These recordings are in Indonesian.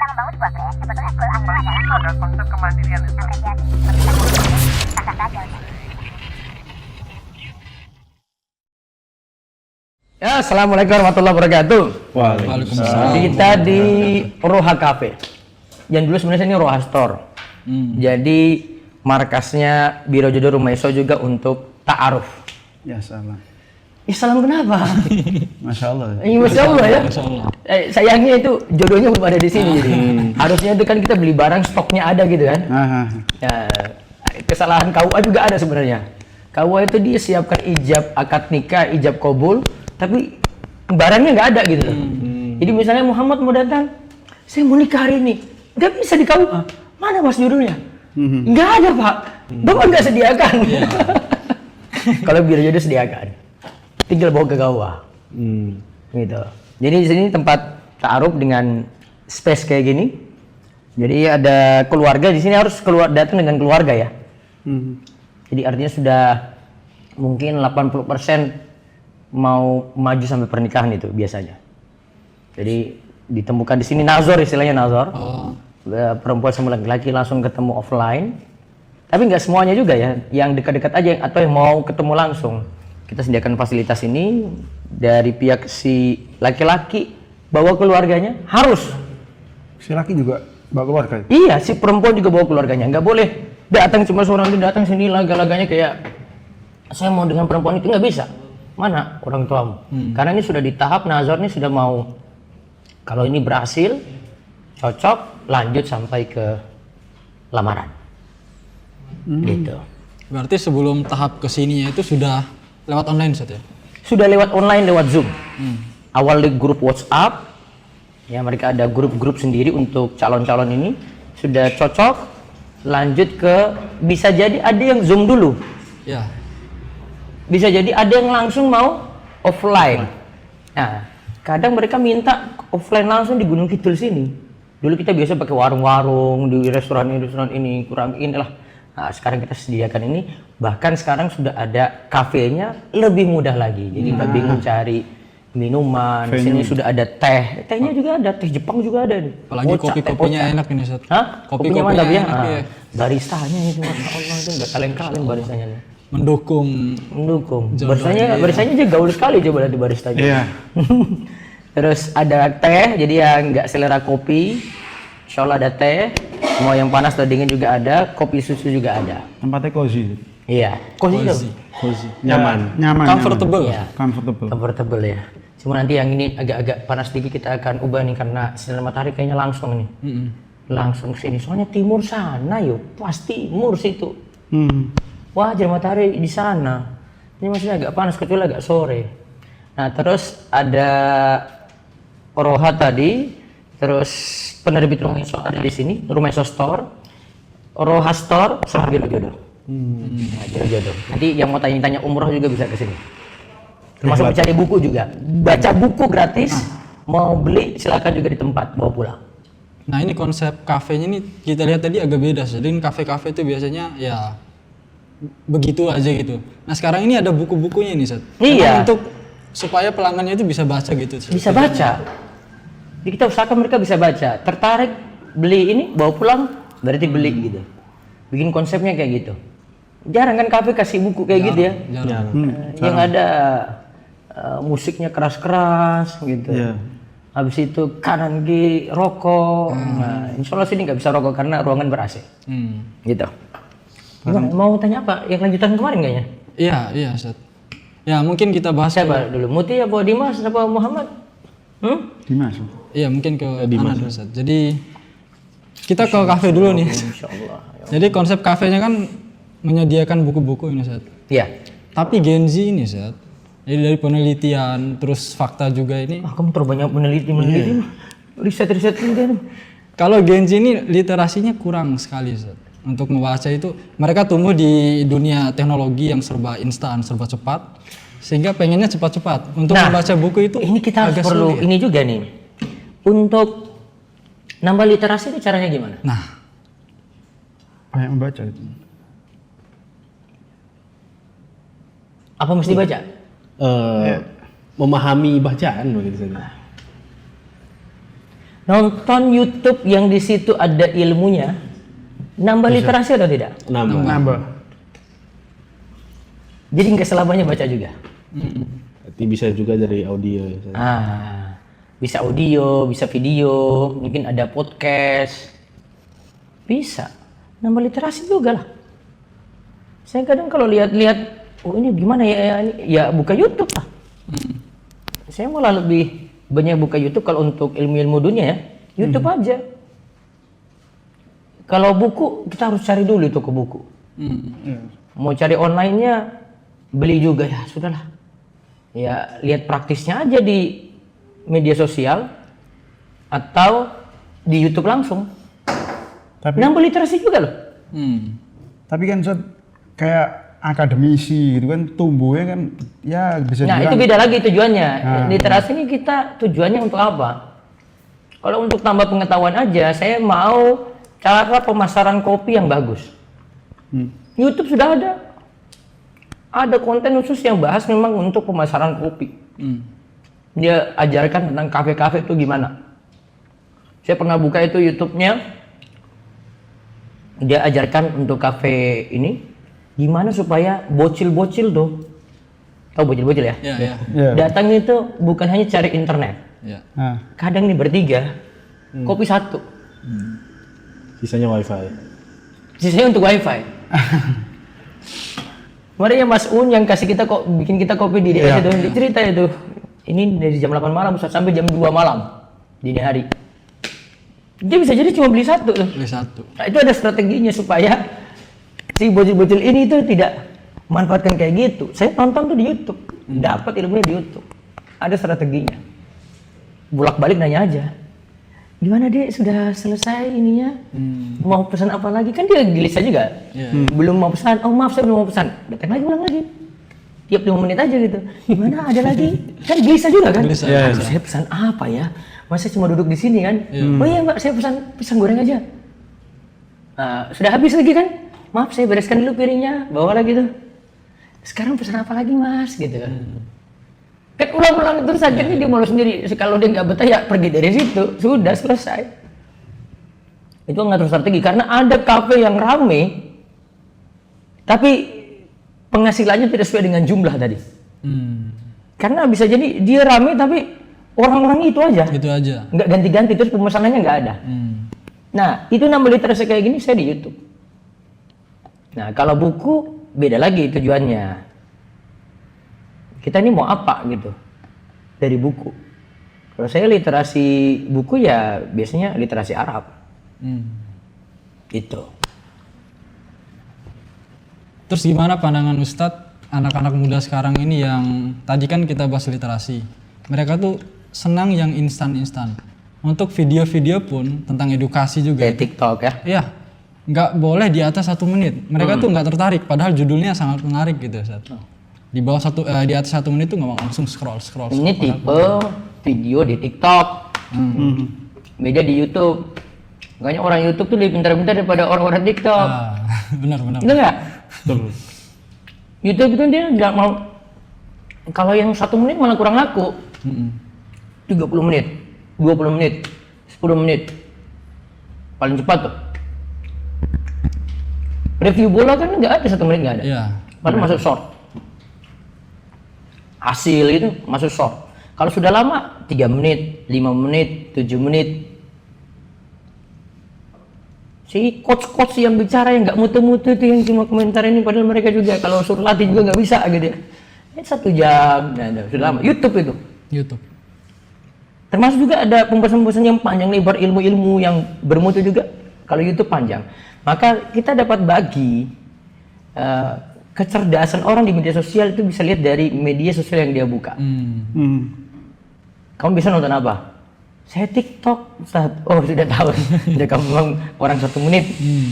Dalam membangun sebuah brand, sebetulnya goal akhir adalah ada konsep kemandirian. apresiasi, memberikan rasa saja. Ya, assalamualaikum warahmatullahi wabarakatuh. Waalaikumsalam. Kita di Roha Cafe. Yang dulu sebenarnya ini Roha Store. Jadi markasnya Biro Jodoh Rumaiso juga untuk ta'aruf. Ya salam. Ya salam kenapa? Masya Allah. Masya Allah ya. Masya Allah. Sayangnya itu jodohnya belum ada di sini. Jadi harusnya itu kan kita beli barang stoknya ada gitu kan. Ya, kesalahan KUA juga ada sebenarnya. KUA itu dia siapkan ijab akad nikah, ijab kabul, tapi barangnya nggak ada gitu loh. Jadi misalnya Muhammad mau datang, saya mau nikah hari ini, nggak bisa di KUA. Mana mas jodohnya? Nggak ada pak. Bapak nggak sediakan. Kalau Biro Jodoh sediakan, tinggal bawa ke KUA. Gitu. Jadi di sini tempat ta'aruf dengan space kayak gini. Jadi ada keluarga di sini harus datang dengan keluarga ya. Jadi artinya sudah mungkin 80% mau maju sampai pernikahan itu biasanya. Jadi ditemukan di sini nazar, istilahnya nazar. Perempuan sama laki-laki langsung ketemu offline. Tapi nggak semuanya juga ya, yang dekat-dekat aja atau yang mau ketemu langsung. Kita sediakan fasilitas ini dari pihak si laki-laki bawa keluarganya harus. Si laki juga bawa keluarga. Iya, si perempuan juga bawa keluarganya. Nggak boleh datang cuma seorang itu datang sini laga-laganya kayak saya mau dengan perempuan itu, nggak bisa. Mana orang tuamu? Karena ini sudah di tahap nazar ini sudah mau. Kalau ini berhasil, cocok, lanjut sampai ke lamaran. Gitu. Berarti sebelum tahap kesininya itu sudah lewat online Ustaz ya? Sudah lewat online, lewat Zoom. Awal di grup WhatsApp, ya mereka ada grup-grup sendiri untuk calon-calon ini. Sudah cocok, lanjut ke, bisa jadi ada yang Zoom dulu. Ya. Bisa jadi ada yang langsung mau offline. Nah, kadang mereka minta offline langsung di Gunung Kidul sini. Dulu kita biasa pakai warung-warung, di restoran ini, kurang inilah. Nah, sekarang kita sediakan ini, bahkan sekarang sudah ada kafenya, lebih mudah lagi. Jadi nggak bingung cari minuman. Di sini sudah ada teh, tehnya juga ada, teh Jepang juga ada nih. Apalagi kopi-kopinya enak ini Ustaz. Hah? Kopi-kopinya Kopinya mantap ya? enak, ya. Baristanya itu, masya Allah itu nggak kaleng-kaleng baristanya nih. Mendukung. Barisanya aja gaul sekali coba lihat baristanya. Iya. Terus ada teh, jadi yang nggak selera kopi. Insya Allah ada teh, mau yang panas atau dingin juga ada, kopi susu juga ada. Tempatnya cozy. Iya, cozy. Nyaman. Comfortable. Iya. Comfortable Ya. Cuma nanti yang ini agak-agak panas dikit kita akan ubah nih karena sinar matahari kayaknya langsung nih. Langsung ke sini. Soalnya timur sana yuk, pasti timur situ. Wah, sinar matahari di sana. Ini masih agak panas kecuali agak sore. Nah, terus ada Roha tadi, terus penerbit Rumaiso ada di sini, Rumaiso Store, Roha Store, sama Biro Jodoh. Nah, Biro Jodoh. Nanti yang mau tanya-tanya umroh juga bisa ke sini. Termasuk mencari buku juga. Baca buku gratis, mau beli silakan juga di tempat, bawa pulang. Nah ini konsep kafenya ini kita lihat tadi agak beda. Jadi kafe-kafe itu biasanya ya begitu aja gitu. Nah sekarang ini ada buku-bukunya nih Ustaz. Iya. Memang untuk supaya pelanggannya itu bisa baca gitu. Ustaz. Bisa baca. Jadi kita usahakan mereka bisa baca. Tertarik beli ini, bawa pulang, berarti beli gitu. Bikin konsepnya kayak gitu. Jarang kan kafe kasih buku kayak gitu ya. Jarang. Yang ada musiknya keras-keras gitu. Habis itu kanan kiri rokok. Nah, insya Allah sini nggak bisa rokok karena ruangan ber-AC. Gitu. Mau tanya apa? Yang lanjutan kemarin kayaknya? Iya Ustaz. Ya mungkin kita bahas Siapa dulu? Muti apa Dimas apa Muhammad? Dimas. Iya mungkin ke Ana dulu Ustaz. Jadi kita ke kafe dulu nih. Insya Allah. Jadi konsep kafenya kan menyediakan buku-buku ini Ustaz. Iya. Tapi Gen Z ini Ustaz. Jadi dari penelitian terus fakta juga ini. Kamu terlalu banyak meneliti. Riset ini. Kalau Gen Z ini literasinya kurang sekali Ustaz. Untuk membaca itu mereka tumbuh di dunia teknologi yang serba instan, serba cepat. Sehingga pengennya cepat-cepat. Untuk membaca buku itu ini kita harus agak perlu sulit. ini juga nih. Untuk nambah literasi itu caranya gimana? Nah, Banyak membaca itu. Apa mesti baca? Memahami bacaan begitu saja. nonton YouTube yang di situ ada ilmunya, nambah literasi atau tidak? Nambah. Jadi nggak selamanya baca juga. Berarti bisa juga dari audio ya. Bisa audio, bisa video, mungkin ada podcast, bisa nambah literasi juga lah. Saya kadang kalau lihat-lihat, oh ini gimana ya, ya buka YouTube lah. Saya malah lebih banyak buka YouTube kalau untuk ilmu-ilmu dunia ya, YouTube aja. Kalau buku kita harus cari dulu toko buku. Mau cari online-nya beli juga ya sudahlah. Ya lihat praktisnya aja di media sosial atau di YouTube langsung. Tapi Nambah literasi juga loh. Tapi kan Ustaz, kayak akademisi gitu kan tumbuhnya kan ya bisa Nah dibilang. itu beda lagi tujuannya. Literasi ini kita tujuannya untuk apa? Kalau untuk tambah pengetahuan aja, saya mau cara pemasaran kopi yang bagus. YouTube sudah ada. Ada konten khusus yang bahas memang untuk pemasaran kopi. Dia ajarkan tentang kafe-kafe itu gimana. Saya pernah buka itu YouTube-nya. Dia ajarkan untuk kafe ini gimana supaya bocil-bocil tuh. Tahu bocil-bocil ya? Iya. Datang itu bukan hanya cari internet. Iya. Kadang nih bertiga, kopi satu. Sisanya wifi. Sisanya untuk wifi. Kemarin ya Mas Un yang kasih kita kok bikin kita kopi di DS itu, dia cerita itu. Ini dari jam 8 malam sampai jam 2 malam dini hari. Dia bisa jadi cuma beli satu tuh. Beli satu. Nah, itu ada strateginya supaya si bocil-bocil ini tuh tidak manfaatkan kayak gitu. Saya tonton tuh di YouTube, dapat ilmunya di YouTube. Ada strateginya. Bolak-balik nanya aja. Gimana Dek, sudah selesai ininya? Mau pesan apa lagi? Kan dia gelisah juga. Belum mau pesan. Oh maaf saya belum mau pesan. Datang lagi ulang lagi. Tiap 5 menit aja gitu. Gimana ada lagi? Kan gelisah juga kan? Gelisah. Aduh, saya pesan apa ya? Masa cuma duduk di sini kan? Oh iya Mbak, saya pesan pisang goreng aja. Sudah habis lagi kan? Maaf saya bereskan dulu piringnya, bawa lagi tuh. Sekarang pesan apa lagi Mas? Gitu. Kan ulang-ulang terus akhirnya dia malu sendiri. Kalau dia nggak betah ya pergi dari situ. Sudah selesai. Itu ngatur strategi karena ada kafe yang rame tapi penghasilannya tidak sesuai dengan jumlah tadi. Karena bisa jadi dia rame tapi orang-orang itu aja. Itu aja. Nggak ganti-ganti terus pemesanannya nggak ada. Nah itu nambah literasi kayak gini saya di YouTube. Nah kalau buku beda lagi tujuannya. Kita ini mau apa gitu dari buku. Kalau saya literasi buku ya biasanya literasi Arab. Gitu. Terus gimana pandangan Ustadz anak-anak muda sekarang ini yang tadi kan kita bahas literasi. Mereka tuh senang yang instan-instan. Untuk video-video pun tentang edukasi juga. Kayak TikTok ya. Iya. Nggak boleh di atas 1 menit. Mereka tuh nggak tertarik. Padahal judulnya sangat menarik gitu Ustadz. Di bawah di atas 1 menit tuh nggak mau langsung scroll. Ini tipe video di TikTok. Beda di YouTube. Makanya orang YouTube tuh lebih pintar-pintar daripada orang-orang TikTok. Benar. Itu enggak? YouTube itu dia nggak mau. Kalau yang 1 menit malah kurang laku. 30 menit, 20 menit, 10 menit. Paling cepat tuh. Review bola kan nggak ada 1 menit nggak ada. Iya. Padahal masuk short. Hasil itu masuk short. Kalau sudah lama 3 menit, 5 menit, 7 menit. Si coach yang bicara yang nggak mutu-mutu itu yang cuma komentar ini padahal mereka juga kalau suruh latih juga nggak bisa gitu ya. Ini 1 jam, nah, sudah lama. YouTube itu. YouTube. Termasuk juga ada pembahasan-pembahasan yang panjang lebar ilmu-ilmu yang bermutu juga. Kalau YouTube panjang. Maka kita dapat bagi kecerdasan orang di media sosial itu bisa lihat dari media sosial yang dia buka. Kamu bisa nonton apa? Saya TikTok, Ustaz. Oh sudah tahu. Sudah kamu memang orang 1 menit.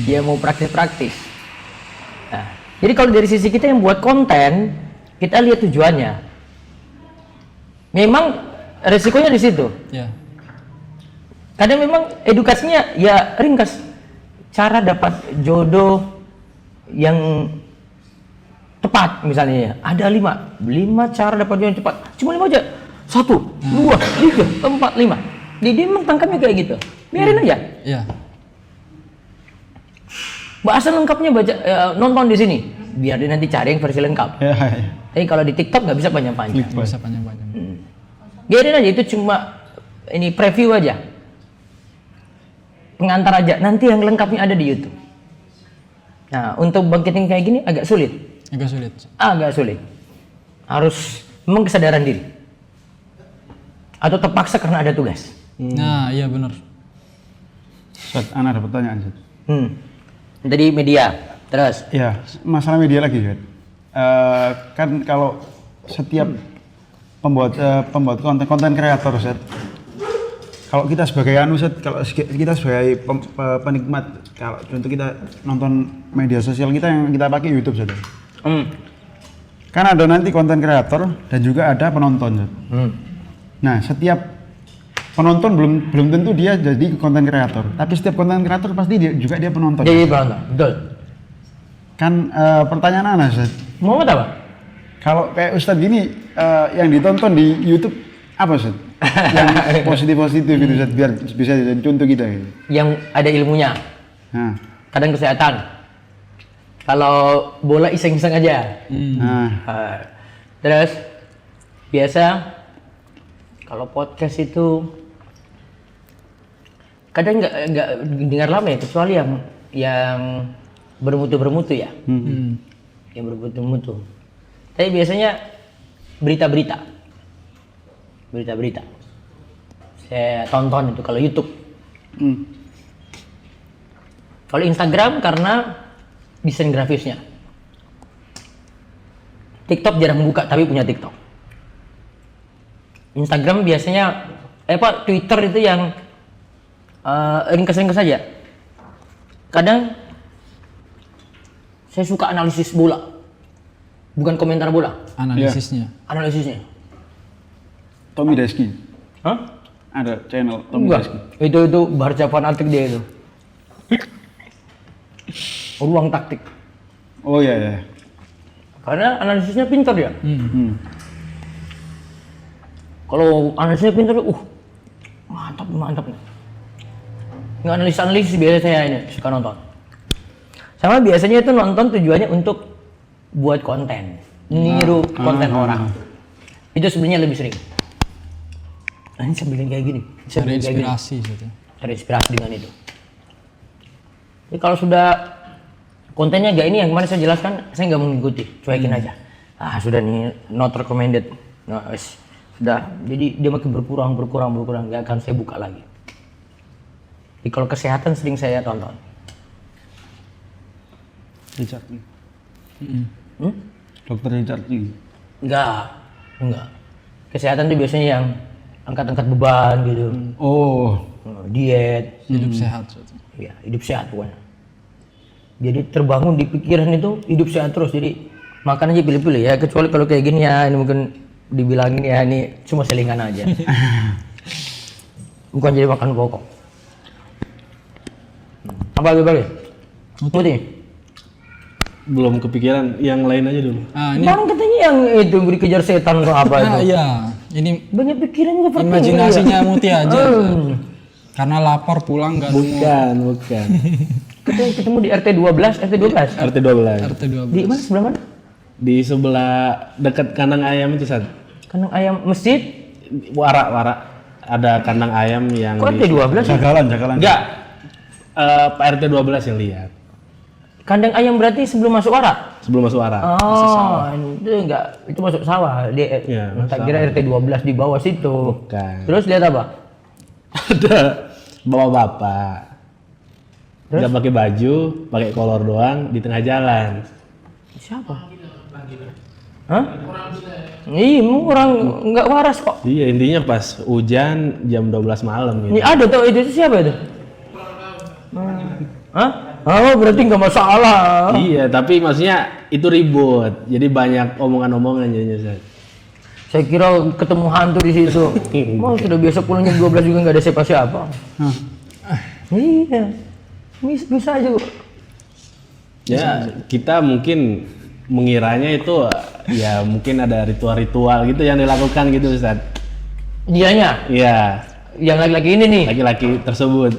Dia mau praktis-praktis. Nah, jadi kalau dari sisi kita yang buat konten, kita lihat tujuannya. Memang resikonya di situ. Ya. Kadang memang edukasinya ya ringkas. Cara dapat jodoh yang tepat misalnya ya. Ada 5 cara dapat jodoh yang cepat. Cuma 5 aja. 1, 2, 3, 4, 5. Dia tangkapnya kayak gitu. Biarin aja. Iya. Bahasa lengkapnya nonton di sini. Biar dia nanti cari yang versi lengkap. Ya, ya. Tapi kalau di TikTok nggak bisa panjang-panjang. Nggak usah panjang-panjang. Biarin aja, itu cuma ini preview aja. Pengantar aja. Nanti yang lengkapnya ada di YouTube. Nah, untuk bangkitin kayak gini agak sulit. Agak sulit. Harus memang kesadaran diri. Atau terpaksa karena ada tugas. Nah, iya benar. Set, Ana ada pertanyaan, Set. Jadi media. Terus? Ya, masalah media lagi, Set. Kan kalau setiap pembuat konten kreator, Set. Kalau kita sebagai kalau kita sebagai penikmat, kalau contoh kita nonton media sosial kita yang kita pakai YouTube, Set. Kan ada nanti konten kreator dan juga ada penonton, Set. Nah, setiap penonton belum tentu dia jadi konten kreator, tapi setiap konten kreator pasti dia penonton. Jadi penonton, betul. Kan pertanyaan Ana, Set. Mau apa? Kalau kayak Ustadz gini, yang ditonton di YouTube apa, Set? Yang positif gitu, Set, biar bisa jadi contoh kita gitu. Yang ada ilmunya. Nah. Kadang kesehatan. Kalau bola iseng-iseng aja. Terus biasa kalau podcast itu kadang nggak dengar lama ya, kecuali yang bermutu ya. Yang bermutu. Tapi biasanya berita-berita. Saya tonton itu kalau YouTube. Kalau Instagram karena desain grafisnya. TikTok jarang buka tapi punya TikTok. Instagram biasanya Twitter itu yang ringkas-ringkas saja. Kadang saya suka analisis bola. Bukan komentar bola. Analisisnya. Tommy Deski. Hah? Ada channel Tommy Deski. Itu baca fanatik dia itu. Ruang taktik. Oh iya. Karena analisisnya pintar ya. Kalau analisisnya pintar, mantap. Nggak analisis biasa saya ini suka nonton. Sama biasanya itu nonton tujuannya untuk buat konten, niru konten orang. Itu sebenarnya lebih sering. Ini saya bikin kayak gini. Cari inspirasi gitu. Cari inspirasi dengan itu. Jadi kalau sudah kontennya gak ini yang kemarin saya jelaskan, saya nggak mengikuti, cuekin aja. Sudah nih not recommended. Nah, sudah. Jadi dia makin berkurang, nggak akan saya buka lagi. Jadi kalau kesehatan sering saya tonton. Richard. Dokter Richard ini. Enggak. Kesehatan itu biasanya yang angkat-angkat beban gitu. Diet. Hidup sehat. Iya, hidup sehat pokoknya. Jadi terbangun di pikiran itu hidup sehat terus. Jadi makan aja pilih-pilih ya. Kecuali kalau kayak gini ya, ini mungkin dibilangin ya ini cuma selingan aja. Bukan jadi makan pokok. Apa lagi? Putih. Belum kepikiran, yang lain aja dulu. Ini Bang katanya yang itu dikejar setan atau apa itu. iya. Ini Banyak pikiran juga penting. imajinasinya Muti aja. Karena lapar pulang nggak nemu. Bukan. Ketemu di RT 12. RT 12. RT 12. Di mana, sebelah mana? Di sebelah dekat kandang ayam itu, Sad. Kandang ayam masjid. Wara. Ada kandang ayam yang Kok RT 12? Jagalan. Enggak. Pak RT 12 yang lihat. Kandang ayam berarti sebelum masuk Wara? Sebelum masuk Wara. Itu enggak, itu masuk sawah. Dia tak kira RT 12 di bawah situ. Bukan. Terus lihat apa? Ada bapak-bapak. Nggak pakai baju, pakai kolor doang di tengah jalan. Siapa? Hah? Orang nggak waras kok. Iya, intinya pas hujan jam 12 malam Ini gitu. ada tuh, itu siapa itu? Hah? Oh, berarti nggak masalah. Iya, tapi maksudnya itu ribut. Jadi banyak omongan-omongan jadinya, Sad. Saya kira ketemu hantu di situ. Mau sudah biasa pulang jam 12 juga nggak ada siapa-siapa. Iya. Bisa aja kok. Ya, kita mungkin mengiranya itu ya mungkin ada ritual-ritual gitu yang dilakukan gitu, Ustaz. Dianya? Iya. yang laki-laki ini nih. laki-laki tersebut.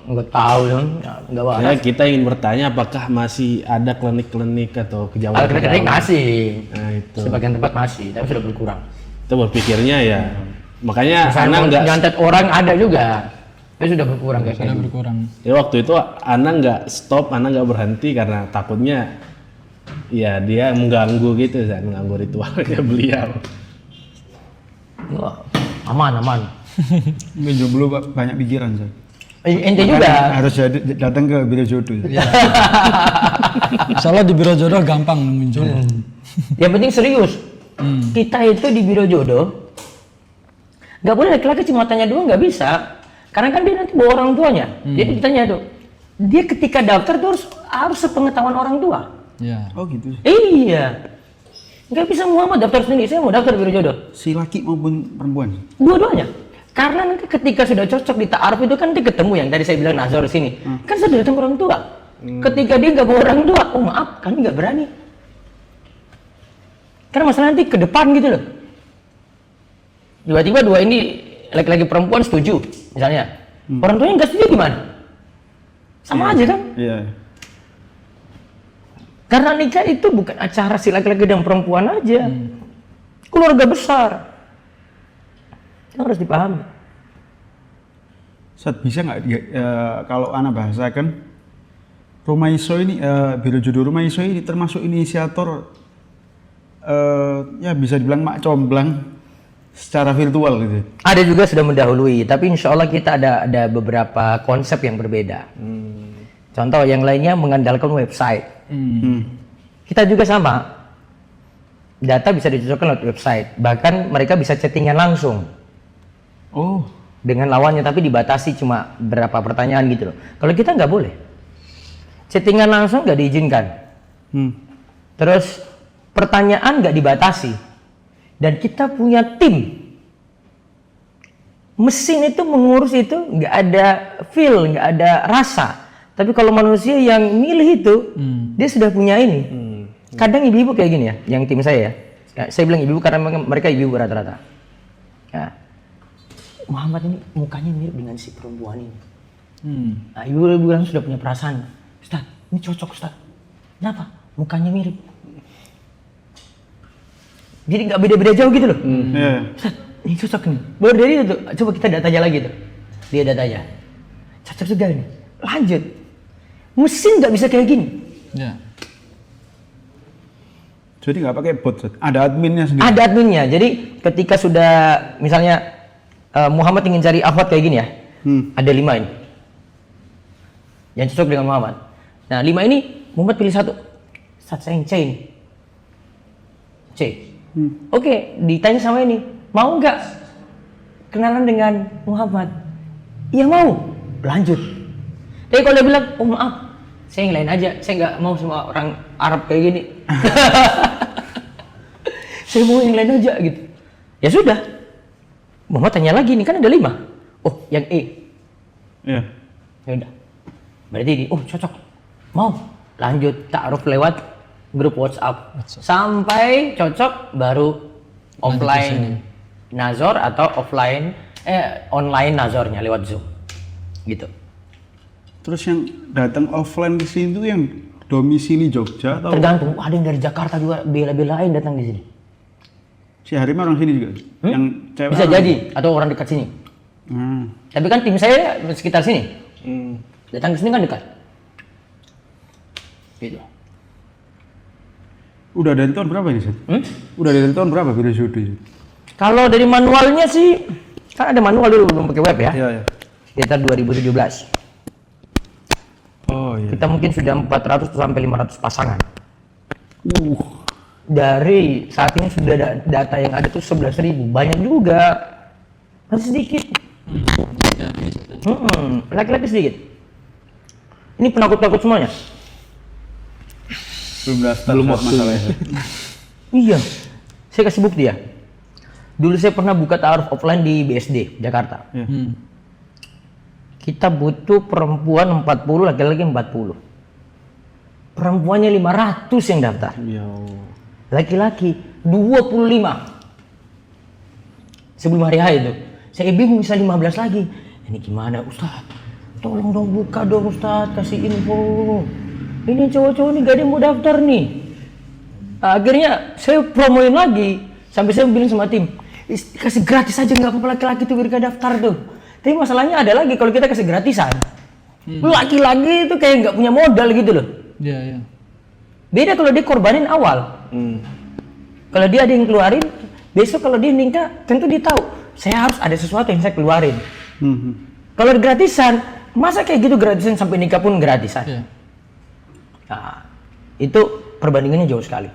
Nggak tahu dong, nggak waras. Ya, kita ingin bertanya apakah masih ada klinik-klinik atau kejauhan? Klinik masih, Nah itu. sebagian tempat masih, tapi sudah berkurang. Kita berpikirnya ya, makanya Misalnya Ana nggak. nyantet orang ada juga, tapi sudah berkurang kayak Sudah gitu. berkurang. Ya waktu itu Ana nggak stop, Ana nggak berhenti karena takutnya ya dia mengganggu gitu, mengganggu ritualnya beliau. Wah, aman. Mungkin jomblo banyak pikiran Zat. Ente Makanya juga. harus datang ke biro jodoh. Soalnya di biro jodoh gampang nemuin jodoh. Yang penting serius. Kita itu di biro jodoh nggak boleh laki-laki cuma tanya doang, nggak bisa. Karena kan dia nanti bawa orang tuanya. Jadi ditanya tuh, dia ketika daftar tuh harus sepengetahuan orang tua. Ya. Oh gitu. Iya. Nggak bisa Muhammad daftar sendiri. Saya mau daftar biro jodoh. Si laki maupun perempuan. Dua-duanya. Karena nanti ketika sudah cocok di ta'aruf itu kan nanti ketemu yang tadi saya bilang Nazar di sini. Kan sudah datang orang tua. Ketika dia nggak bawa orang tua, oh maaf, kami nggak berani. Karena masalah nanti ke depan gitu loh. Tiba-tiba dua ini laki-laki perempuan setuju, misalnya. Orang tuanya nggak setuju gimana? Sama aja kan? Iya. Karena nikah itu bukan acara si laki-laki dan perempuan aja. Keluarga besar. Yang harus dipahami. Sat, bisa nggak kalau Ana bahasakan Rumah Iso ini, biro jodoh Rumah Iso ini termasuk inisiator ya bisa dibilang mak comblang secara virtual gitu. Ada juga sudah mendahului, tapi insya Allah kita ada beberapa konsep yang berbeda. Contoh yang lainnya mengandalkan website. Kita juga sama. Data bisa dicocokkan lewat website. Bahkan mereka bisa chattingan langsung. Oh, Dengan lawannya, tapi dibatasi cuma berapa pertanyaan gitu loh. Kalau kita nggak boleh. Chattingan langsung nggak diizinkan. Terus pertanyaan nggak dibatasi. Dan kita punya tim. Mesin itu mengurus itu nggak ada feel, nggak ada rasa. Tapi kalau manusia yang milih itu, dia sudah punya ini. Kadang ibu-ibu kayak gini ya, yang tim saya ya. Saya bilang ibu karena mereka ibu rata-rata. Ya. Muhammad ini mukanya mirip dengan si perempuan ini. Nah, ibu bilang sudah punya perasaan. Ustaz, ini cocok Ustaz. Kenapa? Mukanya mirip. Jadi nggak beda-beda jauh gitu loh. iya. Ustaz, ini cocok nih. Baru dari itu, coba kita datanya lagi tuh. Dia datanya. Cocok juga ini. Lanjut. Mesin nggak bisa kayak gini. Ya. Jadi nggak pakai bot, Sat. Ada adminnya sendiri. Ada adminnya. Jadi ketika sudah misalnya Muhammad ingin cari akhwat kayak gini ya. Ada 5 ini. Yang cocok dengan Muhammad. Nah 5 ini Muhammad pilih satu. Ustaz saya yang C ini. C. Oke, ditanya sama ini. Mau nggak kenalan dengan Muhammad? Iya mau. Lanjut. Tapi kalau dia bilang, oh maaf, saya yang lain aja. Saya nggak mau sama orang Arab kayak gini. Saya mau yang lain aja gitu. Ya sudah. Muhammad tanya lagi nih, kan ada 5. Oh, yang E. Iya. Ya udah. Berarti ini, oh cocok. Mau. Lanjut ta'aruf lewat grup WhatsApp. Sampai cocok baru offline nazor atau online nazornya lewat Zoom. Gitu. Terus yang datang offline ke sini itu yang domisili Jogja atau Tergantung, ada yang dari Jakarta juga bela-belain datang di sini. si Harim orang sini juga? Yang cewek Bisa orang- jadi, atau orang dekat sini. Tapi kan tim saya sekitar sini. Datang ke sini kan dekat. Gitu. Udah dari tahun berapa ini, Sat? Udah dari tahun berapa biro jodoh itu? Kalau dari manualnya sih, kan ada manual dulu belum pakai web ya. Iya, iya. Sekitar 2017. Oh iya. Kita mungkin sudah 400 sampai 500 pasangan. Dari saat ini sudah ada data yang ada tuh 11.000, banyak juga. Masih sedikit. Laki-laki sedikit. Ini penakut-penakut semuanya. Belum masalahnya. Iya. Saya kasih bukti ya. Dulu saya pernah buka ta'aruf offline di BSD, Jakarta. Iya. Kita butuh perempuan 40, laki-laki 40. Perempuannya 500 yang daftar. Ya. Laki-laki 25. Sebelum hari H itu. Saya bingung bisa 15 lagi. Ini gimana Ustaz? Tolong dong buka dong Ustaz, kasih info. Ini cowok-cowok nih gak ada yang mau daftar nih. Akhirnya saya promoin lagi. Sampai saya bilang sama tim, kasih gratis aja nggak apa-apa laki-laki tuh biar daftar tuh. Tapi masalahnya ada lagi kalau kita kasih gratisan. Laki-laki itu kayak nggak punya modal gitu loh. Iya, iya. Beda kalau dia korbanin awal. Kalau dia ada yang keluarin, besok kalau dia nikah, tentu dia tahu saya harus ada sesuatu yang saya keluarin. Kalau gratisan, masa kayak gitu gratisan sampai nikah pun gratisan. Iya. Nah, itu perbandingannya jauh sekali.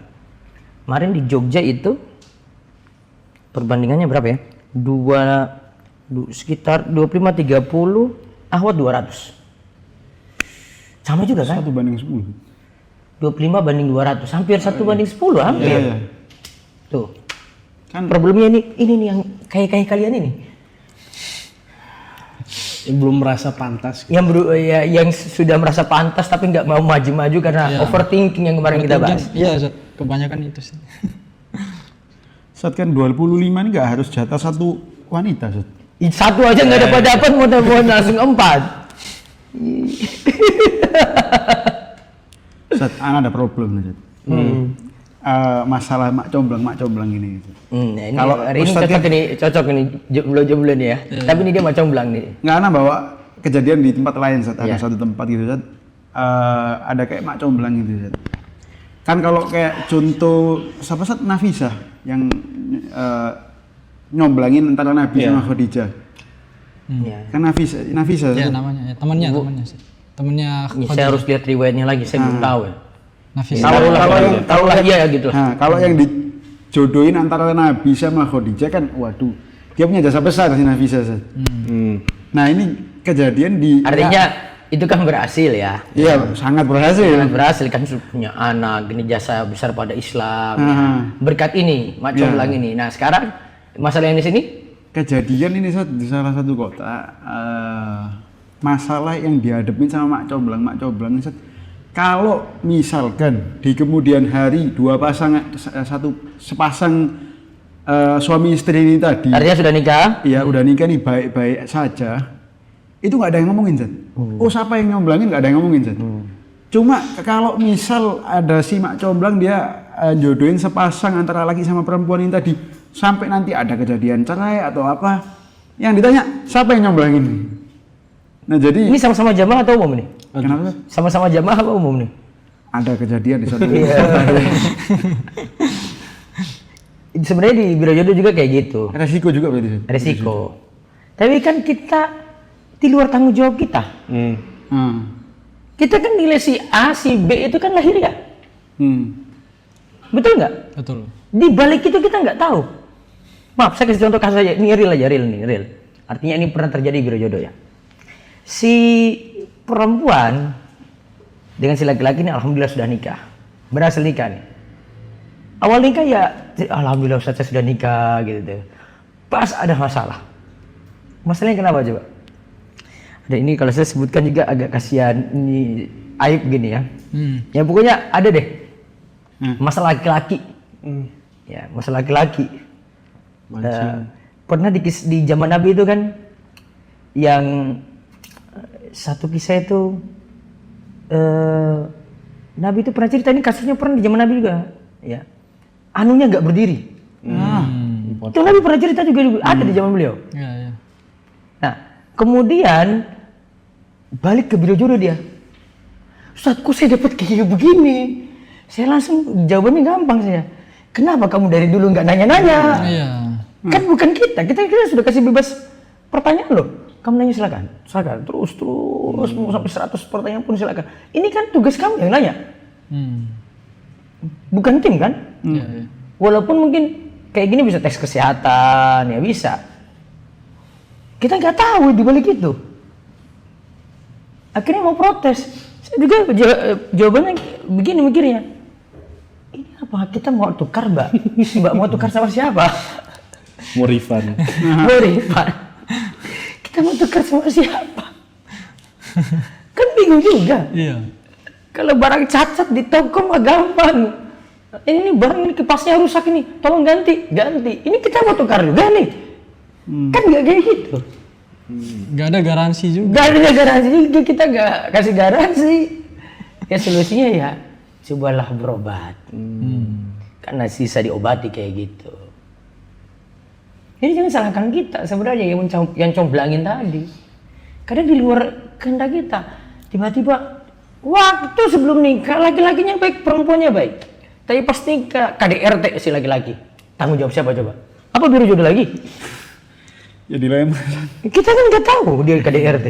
Kemarin di Jogja itu perbandingannya berapa ya? Sekitar 25-30, Ahwat 200. Sama juga kan? 1/10. 25 banding 200, hampir 1/10, hampir. Iya. Tuh. Kan Problemnya ini nih yang kayak kalian ini. Yang belum merasa pantas. Yang sudah merasa pantas tapi nggak mau maju-maju karena overthinking yang kemarin kita bahas. Iya, Ustaz. Kebanyakan itu sih. Saat kan 25 ini nggak harus jatah satu wanita, Ustaz. Satu aja nggak dapat mau langsung 4. Ustaz, ana ada problem, Ustaz. Masalah mak comblang ini. Gitu. Nah, ini Kalau hari ini Ustadz cocok ini jomblo nih ya. Tapi ini dia mau comblang nih. Nggak ana bawa kejadian di tempat lain, Ustaz. Ada satu tempat gitu, Ustaz. Ada kayak mak comblang gitu, Ustaz. Kan kalau kayak contoh siapa Ustaz, Nafisa yang nyomblangin antara Nabi sama Khadijah. Ya. Kan Nafisa. Iya, Ustaz. namanya. Temannya Ustaz. Temannya Ini saya harus lihat riwayatnya lagi, saya belum tahu ya. Nafis. Tahu lah iya gitu. Nah, kalau yang dijodohin antara Nabi sama Khadijah kan, waduh, dia punya jasa besar si Nafisa. Ustaz. Nah, ini kejadian di Artinya itu kan berhasil ya. Iya, sangat berhasil. Sangat berhasil kan punya anak, ini jasa besar pada Islam. Ya. Berkat ini, mak comblang ini. Nah, sekarang masalah yang di sini Kejadian ini Ustaz, di salah satu kota, masalah yang dihadapin sama mak comblang Ustaz, kalau misalkan di kemudian hari sepasang suami istri ini tadi, artinya sudah nikah. iya udah nikah nih baik-baik saja, itu nggak ada yang ngomongin Ustaz. Oh siapa yang nyomblangin, nggak ada yang ngomongin Ustaz. Cuma kalau misal ada si mak comblang dia jodohin sepasang antara laki sama perempuan ini tadi, sampai nanti ada kejadian cerai atau apa, yang ditanya siapa yang nyomblangin. Nah jadi Ini sama-sama jamaah atau umum nih? kenapa? Sama-sama jamaah apa umum nih? Ada kejadian di satu. Sebenarnya di biro jodoh juga kayak gitu. Resiko juga berarti. Ustaz? Resiko. Tapi kan kita di luar tanggung jawab kita. Kita kan nilai si A, si B itu kan lahiriah. Betul nggak? Betul. Di balik itu kita nggak tahu. Maaf, saya kasih contoh kasus aja. Ini real aja, real. Artinya ini pernah terjadi di biro jodoh ya. Si perempuan dengan si laki-laki ini alhamdulillah sudah nikah. Berhasil nikah nih. Awal nikah ya alhamdulillah Ustaz saya sudah nikah gitu. Pas ada masalah. Masalahnya kenapa coba? Ada ini kalau saya sebutkan juga agak kasihan, ini aib gini ya. Ya pokoknya ada deh. Masalah laki-laki. Ya, masalah laki-laki. Pernah di zaman Nabi itu kan yang satu kisah itu Nabi itu pernah cerita, ini kasusnya pernah di zaman Nabi juga ya. Anunya nggak berdiri. Itu Nabi pernah cerita juga ada di zaman beliau. Iya. Nah, kemudian balik ke biro jodoh dia. Ustaz, kok saya dapat kayak begini? Saya langsung jawabannya gampang saya. Kenapa kamu dari dulu nggak nanya-nanya? Iya. Kan bukan kita sudah kasih bebas pertanyaan loh. Kamu nanya silakan. Terus mau sampai 100 pertanyaan pun silakan. Ini kan tugas kamu yang nanya. Bukan tim kan? Iya. Walaupun mungkin kayak gini bisa tes kesehatan ya bisa. Kita nggak tahu di balik itu. Akhirnya mau protes. Saya juga jawabannya begini mikirnya. Ini apa? Kita mau tukar Mbak? Mbak mau tukar sama siapa? Mau refund. Mau refund. Kita mau tukar sama siapa? Kan bingung juga. Iya. Kalau barang cacat di toko mah gampang. Ini barang ini kipasnya rusak ini, tolong ganti. Ini kita mau tukar juga nih. Kan nggak kayak gitu. Nggak ada garansi juga. Gak ada garansi juga, kita nggak kasih garansi. Ya solusinya ya cobalah berobat. Karena sisa diobati kayak gitu. Jadi jangan salahkan kita sebenarnya yang comblangin tadi. Karena di luar kehendak kita. Tiba-tiba waktu sebelum nikah laki-lakinya baik, perempuannya baik. Tapi pas nikah KDRT si laki-laki. Tanggung jawab siapa coba? Apa biro jodoh lagi? Ya dilema. Kita kan nggak tahu dia KDRT.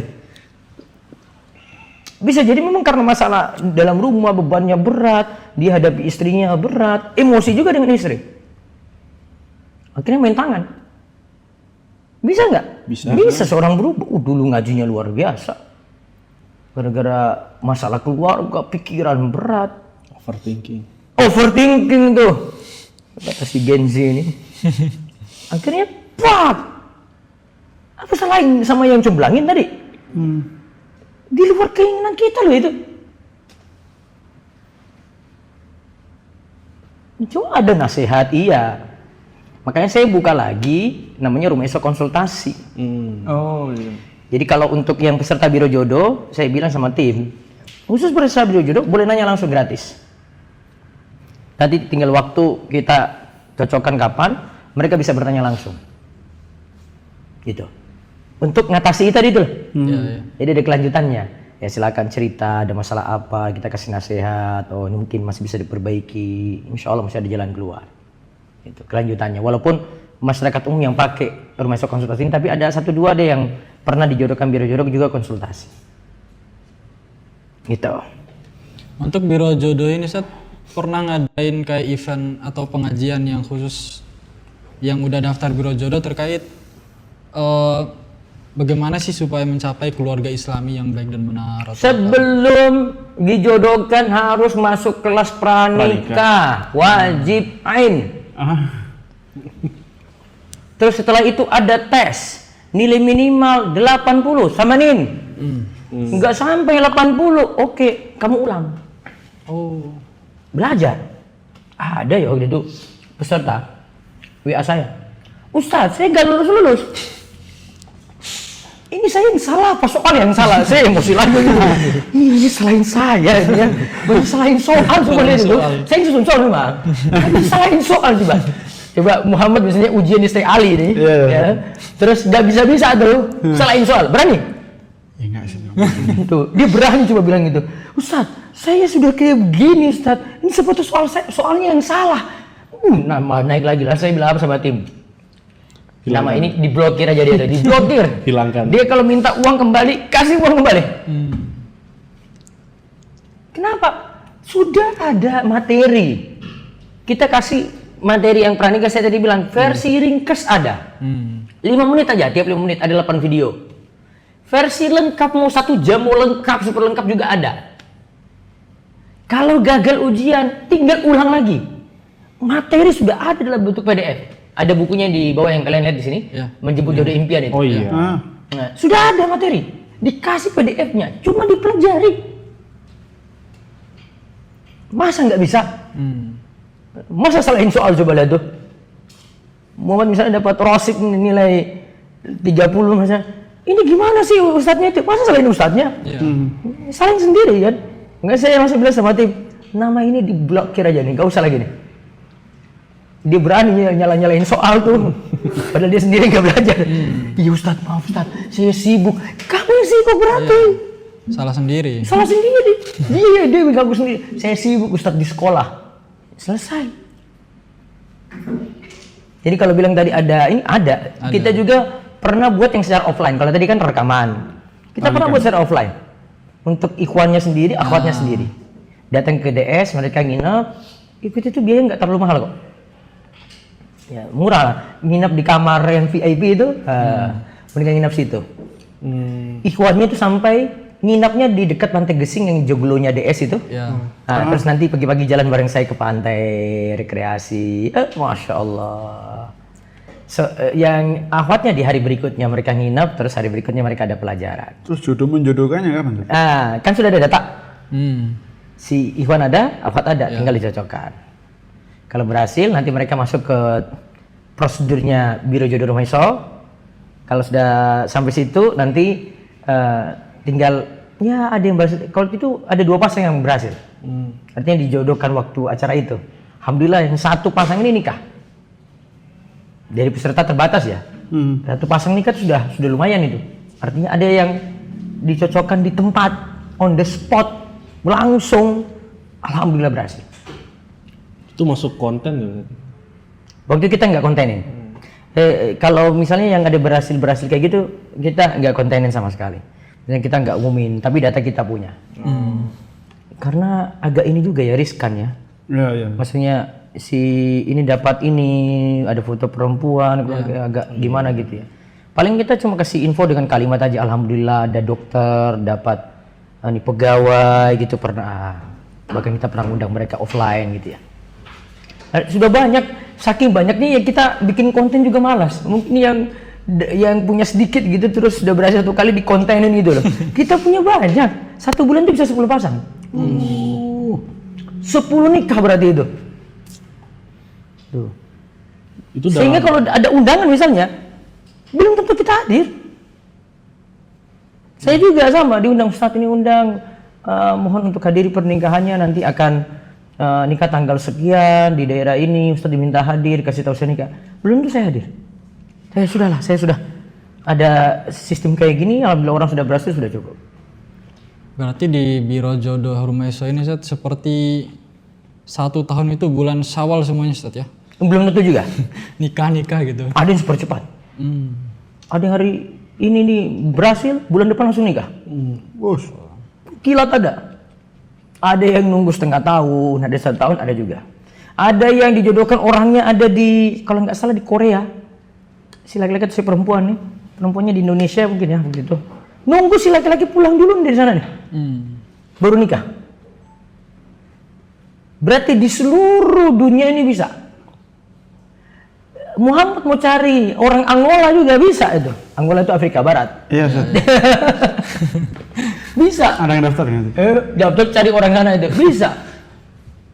Bisa jadi memang karena masalah dalam rumah bebannya berat, dia hadapi istrinya berat, emosi juga dengan istri. Akhirnya main tangan. Bisa nggak? Bisa seorang berubah. Dulu ngajinya luar biasa. Gara-gara masalah keluarga, pikiran berat. Overthinking tuh. Kata si Genzi ini. Akhirnya, pak! Apa salahin sama yang comblangin tadi? Di luar keinginan kita loh itu. Itu ada nasihat, iya. Makanya saya buka lagi, namanya Rumah Iso Konsultasi. Oh iya. Jadi kalau untuk yang peserta biro jodoh, saya bilang sama tim, khusus peserta biro jodoh boleh nanya langsung gratis. Nanti tinggal waktu kita cocokkan kapan, mereka bisa bertanya langsung. Gitu. Untuk ngatasi tadi itu loh. Jadi ada kelanjutannya. Ya silakan cerita, ada masalah apa, kita kasih nasihat, oh ini mungkin masih bisa diperbaiki, insya Allah masih ada jalan keluar. Itu kelanjutannya. Walaupun masyarakat umum yang pakai Rumah Iso Konsultasi, tapi ada 1-2 deh yang pernah dijodohkan biro jodoh juga konsultasi. Gitu. Untuk biro jodoh ini Ustaz pernah ngadain kayak event atau pengajian yang khusus yang udah daftar biro jodoh terkait bagaimana sih supaya mencapai keluarga Islami yang baik dan benar? Sebelum dijodohkan harus masuk kelas pranikah, wajib ain. Terus setelah itu ada tes, nilai minimal 80, samanin. Enggak sampai 80, oke, kamu ulang. Oh. Belajar. Ada ya waktu itu peserta WA saya. Ustadz, saya nggak lulus. Ini saya yang salah, apa soal yang salah? Saya emosi lagi. Ini selain saya, ya. Selain soal sebenarnya itu. Saya susun soal memang. Tapi selain soal coba. Coba Muhammad misalnya ujian di Stay Ali nih. Ya. Terus nggak bisa tuh. Selain soal, berani? Ya enggak sih. Tuh, dia berani coba bilang gitu. Ustadz, saya sudah kayak begini Ustadz. Ini seperti soalnya yang salah. Nama naik lagi lah, saya bilang apa sama tim. Nama ini diblokir aja dia, diblokir. Hilangkan. Dia kalau minta uang kembali, kasih uang kembali. Kenapa? Sudah ada materi. Kita kasih materi yang pranikah saya tadi bilang, versi ringkas ada. 5 menit aja, tiap 5 menit ada 8 video. Versi lengkap mau 1 jam, mau lengkap, super lengkap juga ada. Kalau gagal ujian, tinggal ulang lagi. Materi sudah ada dalam bentuk PDF. Ada bukunya di bawah yang kalian lihat di sini, Menjemput Jodoh Impian itu. Oh iya. Nah, sudah ada materi, dikasih PDF-nya, cuma dipelajari. Masa nggak bisa? Masa salahin soal coba lihat tuh. Muhammad misalnya dapat rosik nilai 30 misalnya. Ini gimana sih ustadznya itu? Masa salahin ustadznya? Salahin sendiri kan? Enggak, saya masih bilang sama tim, nama ini diblokir aja nih, nggak usah lagi nih. Dia berani nyalain soal tuh, padahal dia sendiri nggak belajar. Iya Ustadz, maaf Ustadz, saya sibuk. Kamu yang sibuk berarti. Salah sendiri. Salah sendiri. Dia mengganggu sendiri. Saya sibuk Ustadz di sekolah. Selesai. Jadi kalau bilang tadi ada, ini ada. Kita juga pernah buat yang secara offline. Kalau tadi kan rekaman. Kita pernah buat secara offline. Untuk ikhwannya sendiri, akhwatnya sendiri. Datang ke DS, mereka nginep. Itu biaya nggak terlalu mahal kok. Ya, murah lah. Nginap di kamar yang VIP itu, mereka nginap situ. Ikhwannya itu sampai nginapnya di dekat Pantai Gesing yang joglonya DS itu. Terus nanti pagi-pagi jalan bareng saya ke pantai, rekreasi. Masya Allah. Yang akhwatnya di hari berikutnya mereka nginap, terus hari berikutnya mereka ada pelajaran. Terus jodoh menjodohkannya kapan tuh? Kan sudah ada data. Si Ikhwan ada, akhwat ada, tinggal dicocokkan. Kalau berhasil nanti mereka masuk ke prosedurnya Biro Jodoh Rumah Iso, Kalau sudah sampai situ nanti tinggal ya ada yang berhasil. Kalau itu ada 2 pasang yang berhasil. Artinya dijodohkan waktu acara itu. Alhamdulillah yang 1 pasang ini nikah. Dari peserta terbatas ya. 1 pasang nikah sudah lumayan itu. Artinya ada yang dicocokkan di tempat, on the spot, langsung. Alhamdulillah berhasil. Itu masuk konten gitu. Waktu itu kita nggak kontenin. Kalau misalnya yang ada berhasil kayak gitu, kita nggak kontenin sama sekali. Dan kita nggak umumin, tapi data kita punya. Karena agak ini juga ya riskan ya. Iya. Maksudnya si ini dapat ini, ada foto perempuan, agak gimana gitu ya. Paling kita cuma kasih info dengan kalimat aja, alhamdulillah ada dokter, dapat ini pegawai gitu pernah. Bahkan kita pernah undang mereka offline gitu ya. Sudah banyak, saking banyaknya ya kita bikin konten juga malas. Mungkin yang punya sedikit gitu terus sudah berhasil 1 kali dikontenin gitu loh. Kita punya banyak, 1 bulan tuh bisa 10 pasang. 10 nikah berarti itu. Tuh. Itu Sehingga kalau ada undangan misalnya, belum tentu kita hadir. Saya juga sama diundang, Ustadz ini undang, mohon untuk hadiri pernikahannya, nanti akan nikah tanggal sekian di daerah ini, Ustadz diminta hadir, kasih tahu saya nikah. Belum tuh saya hadir. Saya sudah ada sistem kayak gini, alhamdulillah orang sudah berhasil, sudah cukup. Berarti di Biro Jodoh Rumah Iso ini Ustaz, seperti 1 tahun itu bulan Syawal semuanya Ustaz ya? Belum tentu juga. Nikah gitu. Ada yang super cepat. Ada yang hari ini nih berhasil, bulan depan langsung nikah. Bos. Kilat ada. Ada yang nunggu setengah tahun, ada 1 tahun, ada juga. Ada yang dijodohkan orangnya ada di, kalau nggak salah di Korea. Si laki-laki atau si perempuan nih, perempuannya di Indonesia mungkin ya begitu. Nunggu si laki-laki pulang dulu dari sana nih, baru nikah. Berarti di seluruh dunia ini bisa. Muhammad mau cari orang Angola juga bisa itu. Angola itu Afrika Barat. Iya, Ustaz. Bisa. Ada yang daftar nanti. Daftar cari orang sana itu bisa.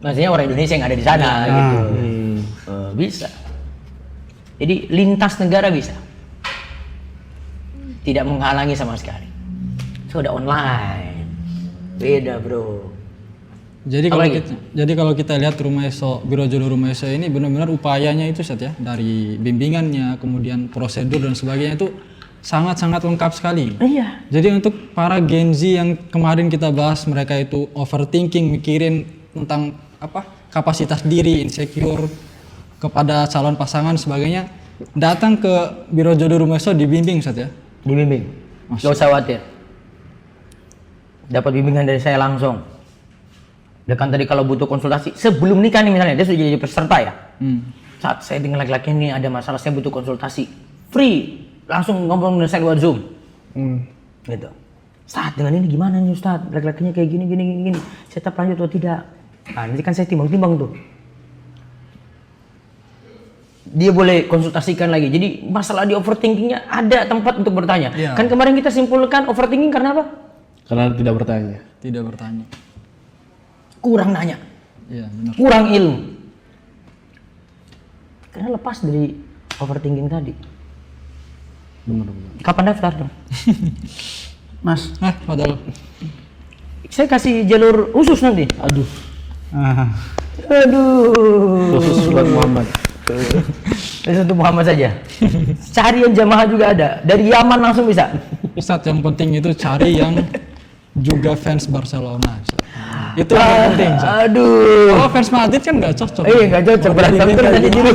Maksudnya orang Indonesia yang ada di sana gitu. Bisa. Jadi lintas negara bisa. Tidak menghalangi sama sekali. Sudah online. Beda, Bro. Jadi kalau kita lihat Rumah Iso, Biro Jodoh Rumah Iso ini benar-benar upayanya itu Ustaz ya, dari bimbingannya, kemudian prosedur dan sebagainya itu sangat-sangat lengkap sekali. Iya. Jadi untuk para Gen Z yang kemarin kita bahas, mereka itu overthinking, mikirin tentang kapasitas diri, insecure kepada calon pasangan sebagainya, datang ke Biro Jodoh Rumah Iso dibimbing Ustaz ya. Dibimbing. Gak usah khawatir. Dapat bimbingan dari saya langsung. Dan kan tadi kalau butuh konsultasi sebelum nikah nih misalnya, dia sudah jadi peserta ya. Saat saya dengan laki-laki ini ada masalah, saya butuh konsultasi, free, langsung ngomong dengan saya lewat Zoom. Gitu. Ustadz dengan ini gimana nih Ustadz, laki-lakinya kayak gini, saya tetap lanjut atau tidak. Nah nanti kan saya timbang-timbang tuh. Dia boleh konsultasikan lagi. Jadi masalah di overthinkingnya ada tempat untuk bertanya. Ya. Kan kemarin kita simpulkan overthinking karena apa? Karena tidak bertanya. Tidak bertanya. Kurang nanya. Iya, benar. Kurang ilmu. Karena lepas dari overthinking tadi. Benar. Kapan daftar dong? Mas. Padahal Saya kasih jalur khusus nanti. Aduh. Khusus buat Muhammad. Khusus untuk Muhammad saja. Carian jamaah juga ada. Dari Yaman langsung bisa. Ustadz yang penting itu cari yang juga fans Barcelona. Itu yang penting. Aduh. Kalau fans Madrid kan nggak cocok. Nggak cocok. Berantem terus aja dulu.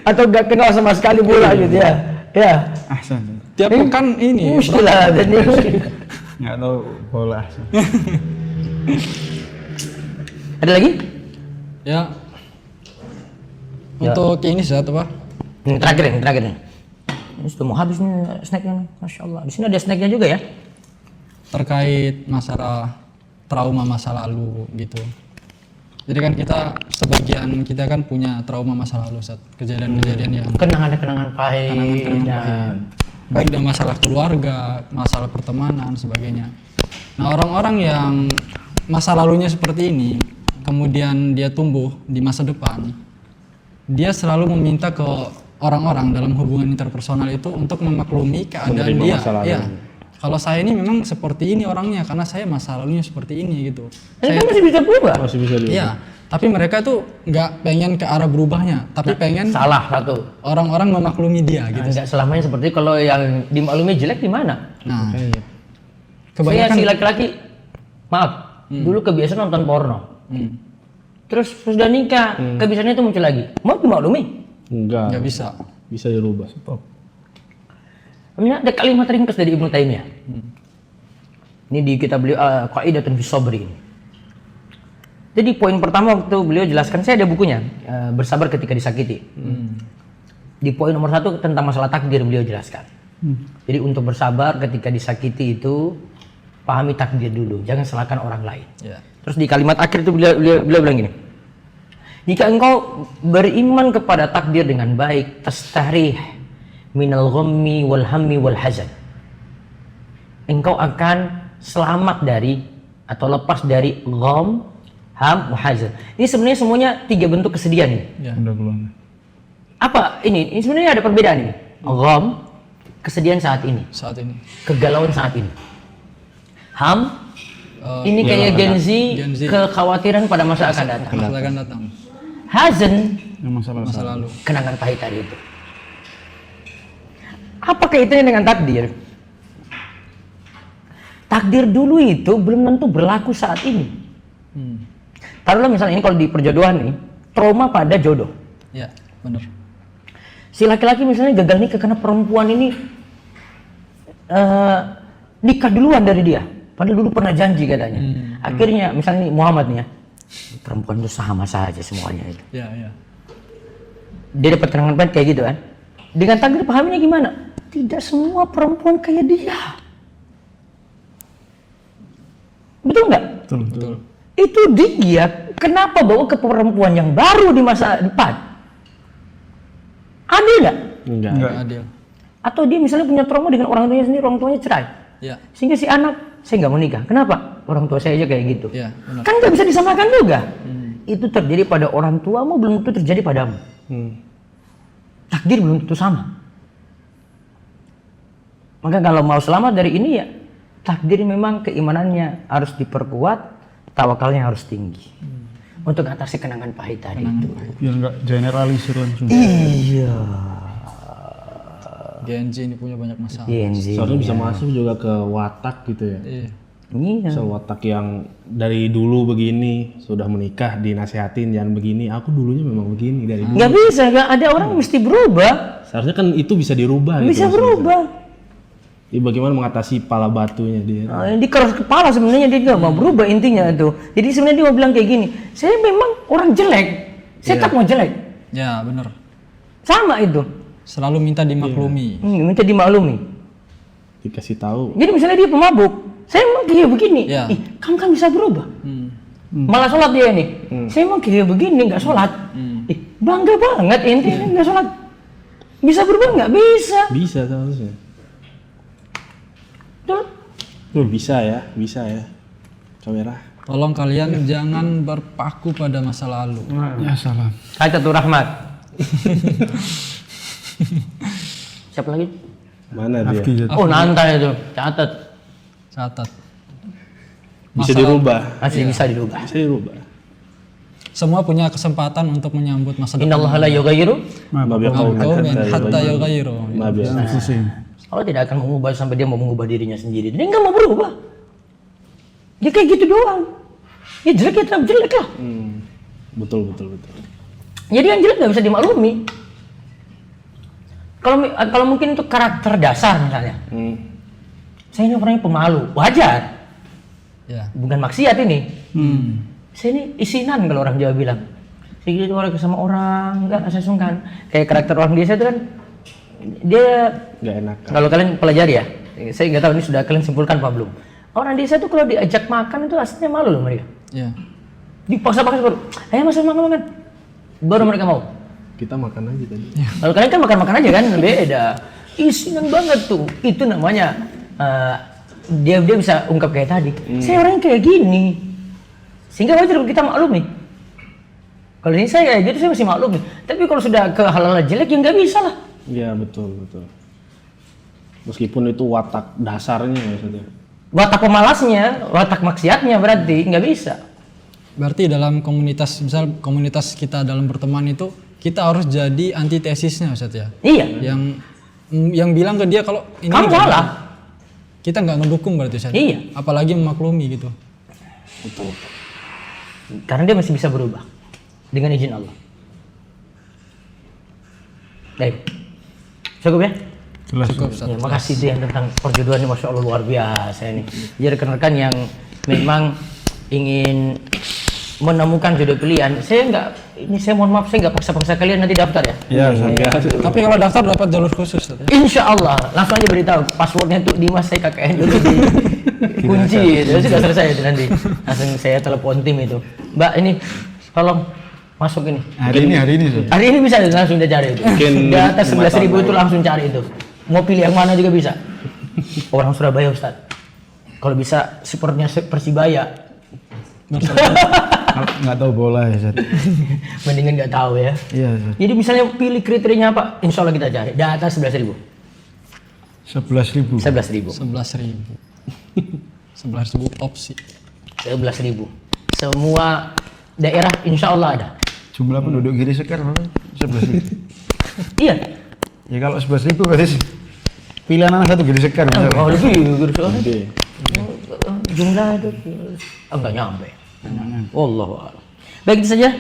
Atau nggak kenal sama sekali bola gitu ya. Ya. Ahsan. Tiap pekan ini. Muskilah. Nggak tahu bola. Ada lagi? Ya. Untuk ini Ustadz apa? Yang terakhir nih. Ini sudah mau habis nih snacknya nih. Masya Allah. Di sini ada snacknya juga ya. Terkait masalah trauma masa lalu gitu. Jadi kan sebagian kita kan punya trauma masa lalu Ustadz. Kejadian-kejadian yang Kenangan-kenangan pahit. baik dalam masalah keluarga, masalah pertemanan, sebagainya. Nah orang-orang yang masa lalunya seperti ini, kemudian dia tumbuh di masa depan, dia selalu meminta ke orang-orang dalam hubungan interpersonal itu untuk memaklumi keadaan Menerima dia. masa lalu. Iya. Kalau saya ini memang seperti ini orangnya karena saya masa lalunya seperti ini gitu. Itu masih bisa berubah. Masih bisa diubah. Iya, tapi mereka tuh nggak pengen ke arah berubahnya, tapi pengen Salah satu. orang-orang memaklumi dia gitu. Enggak selamanya seperti itu. Kalau yang dimaklumi jelek di mana? Nah, Saya kebanyakan si laki-laki, maaf, dulu kebiasaan nonton porno. Terus sudah nikah, kebiasaannya itu muncul lagi. Mau dimaklumi? Enggak. nggak bisa. Bisa dirubah. Ada kalimat ringkas dari Ibnu Taimiyah. Ini di kitab beliau Qaidatun fi Sabri ini. Jadi poin pertama waktu beliau jelaskan, saya ada bukunya, Bersabar Ketika Disakiti. Di poin nomor 1 tentang masalah takdir beliau jelaskan. Jadi untuk bersabar ketika disakiti itu pahami takdir dulu, jangan salahkan orang lain. Ya. Terus di kalimat akhir itu beliau bilang gini. Jika engkau beriman kepada takdir dengan baik, tastarih minal ghammi wal hammi wal hazan. Engkau akan selamat dari atau lepas dari gham, ham, wa hazan. Ini sebenarnya semuanya 3 bentuk kesedihan ini. Ya. Apa ini? Ini sebenarnya ada perbedaan ini. Gham, kesedihan saat ini. Saat ini. Kegalauan saat ini. Ham, ini kayak Gen Z, Gen Z. kekhawatiran pada masa akan datang. Masa akan datang. Hazan, Masa lalu. kenangan pahit tadi itu. Apa kaitannya dengan takdir? Takdir dulu itu belum tentu berlaku saat ini. Taruhlah misalnya ini kalau di perjodohan nih, trauma pada jodoh. Ya, benar. Si laki-laki misalnya gagal nikah karena perempuan ini nikah duluan dari dia. Padahal dulu pernah janji katanya. Akhirnya misalnya nih Muhammad nih ya, perempuan itu sama saja semuanya itu. Ya, ya. Dia dapat kenangan pahit kayak gitu kan. Dengan takdir pahaminya gimana? Tidak semua perempuan kayak dia. Betul nggak? Betul. Itu dia kenapa bawa ke perempuan yang baru di masa depan? Adil nggak? Enggak. Nggak adil. Atau dia misalnya punya trauma dengan orang tuanya sendiri, orang tuanya cerai. Ya. Sehingga si anak, saya nggak mau nikah. Kenapa? Orang tua saya aja kayak gitu. Ya, benar. Kan nggak bisa disamakan juga. Itu terjadi pada orang tuamu, belum tentu terjadi padamu. Takdir belum tentu sama. Maka kalau mau selamat dari ini ya, takdir memang keimanannya harus diperkuat, tawakalnya harus tinggi. Untuk atasi kenangan pahit tadi itu. Biar nggak generalisir langsung. Iya. Gen Z ini punya banyak masalah. Gen Z. Seharusnya bisa masuk juga ke watak gitu ya. Iya. Iya. Misal watak yang dari dulu begini, sudah menikah dinasehatin jangan begini. Aku dulunya memang begini dari dulu. Nggak bisa, nggak ada orang mesti berubah. Seharusnya kan itu bisa dirubah. Bisa gitu maksudnya. berubah. Ya, bagaimana mengatasi pala batunya dia? Nah, di keras kepala sebenarnya dia nggak mau berubah intinya itu. Jadi sebenarnya dia mau bilang kayak gini, saya memang orang jelek, saya tak mau jelek, Ya, benar. sama itu. Selalu minta dimaklumi. Minta dimaklumi. Dikasih tahu. Jadi misalnya dia pemabuk, saya emang kayak begini, Ya. ih, kamu kan bisa berubah. Malah sholat dia nih, saya emang kayak begini nggak sholat, ih, bangga banget ente nggak sholat, bisa berubah nggak bisa. Bisa seharusnya. Betul. Bisa ya. Kamera. Tolong kalian jangan berpaku pada masa lalu. Ya salam. Kata tuh Rahmat. Siapa lagi? Mana dia? Afki, Zat. Oh Nanta itu, catat. Catat. Bisa dirubah. Masih bisa dirubah. Bisa dirubah. Semua punya kesempatan untuk menyambut masa depan. Innallaha la yughayyiru Ma Qaumin hatta yughayyiru. Ma biasa. Allah tidak akan mengubah sampai dia mau mengubah dirinya sendiri. Dia nggak mau berubah. Dia kayak gitu doang. Ya jelek ya tetap jelek lah. Betul. Jadi yang jelek nggak bisa dimaklumi. Kalau mungkin itu karakter dasar misalnya. Saya ini orangnya pemalu, wajar. Ya. Bukan maksiat ini. Saya ini isinan kalau orang Jawa bilang. Saya gitu orang sama orang, nggak saya sungkan. Kayak karakter orang desa itu kan dia Nggak enak. kalau kalian pelajari ya, saya nggak tahu ini sudah kalian simpulkan apa belum. Orang desa itu kalau diajak makan itu aslinya malu loh mereka. Ya. Dipaksa-paksa baru, ayo masuk makan. Baru mereka mau. Kita makan aja tadi. Kalau kalian kan makan-makan aja kan, beda. Isinan banget tuh. Itu namanya dia bisa ungkap kayak tadi. Saya orangnya kayak gini. Sehingga wajar kalau kita maklumi. Kalau ini saya kayak gitu saya masih maklum. Tapi kalau sudah ke hal-hal jelek ya nggak bisa lah. Iya betul. Meskipun itu watak dasarnya maksudnya. Watak pemalasnya, watak maksiatnya berarti nggak bisa. Berarti dalam komunitas, misal komunitas kita dalam berteman itu, kita harus jadi antitesisnya Ustaz ya. Iya. Yang bilang ke dia kalau ini Kamu nggak salah. benar. Kita nggak ngedukung berarti Ustaz. Iya. Apalagi memaklumi gitu. Karena dia masih bisa berubah dengan izin Allah. Baik. Cukup ya? Cukup Ustaz. Ya, makasih dia tentang perjodohan ini, masya Allah luar biasa ini. Jadi rekan-rekan yang memang ingin menemukan jodoh pilihan, saya mohon maaf saya nggak paksa-paksa kalian nanti daftar ya. Iya, Tapi kalau daftar dapat jalur khusus Ustaz ya. Insya Allah langsung aja beritahu passwordnya tuh Dimas, saya KKN dulu di kunci itu sudah selesai itu nanti. Langsung saya telepon tim itu. Mbak ini tolong masuk ini. Hari ini Zat. Hari ini bisa langsung dia cari itu. Mungkin Di atas 11.000 5 tahun itu langsung cari itu. Mau pilih yang mana juga bisa. Orang Surabaya Ustaz. Kalau bisa supportnya Persibaya. Kalau nggak tahu bola ya Zat. Mendingan nggak tahu ya. Iya Zat. Jadi misalnya pilih kriterianya apa? Insya Allah kita cari. Di atas 11.000. 11.000. 11.000. 11.000 opsi. 11.000. Semua daerah insya Allah ada. Jumlah penduduk Giri Sekar berapa? 11.000. Iya. Ya kalau 11.000 berarti pilihan anak satu Giri Sekar. Oh lebih gitu. Gede. Jumlah itu enggak nyampe. Wallahu a'lam. Baik itu saja.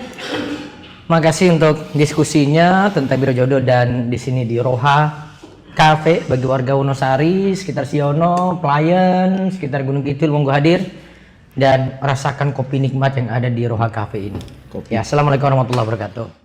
Makasih untuk diskusinya tentang biro jodoh dan di sini di Roha Cafe bagi warga Wonosari, sekitar Siono, Pelayan, sekitar Gunung Kidul monggo hadir dan rasakan kopi nikmat yang ada di Roha Cafe ini. Ya, assalamualaikum warahmatullahi wabarakatuh.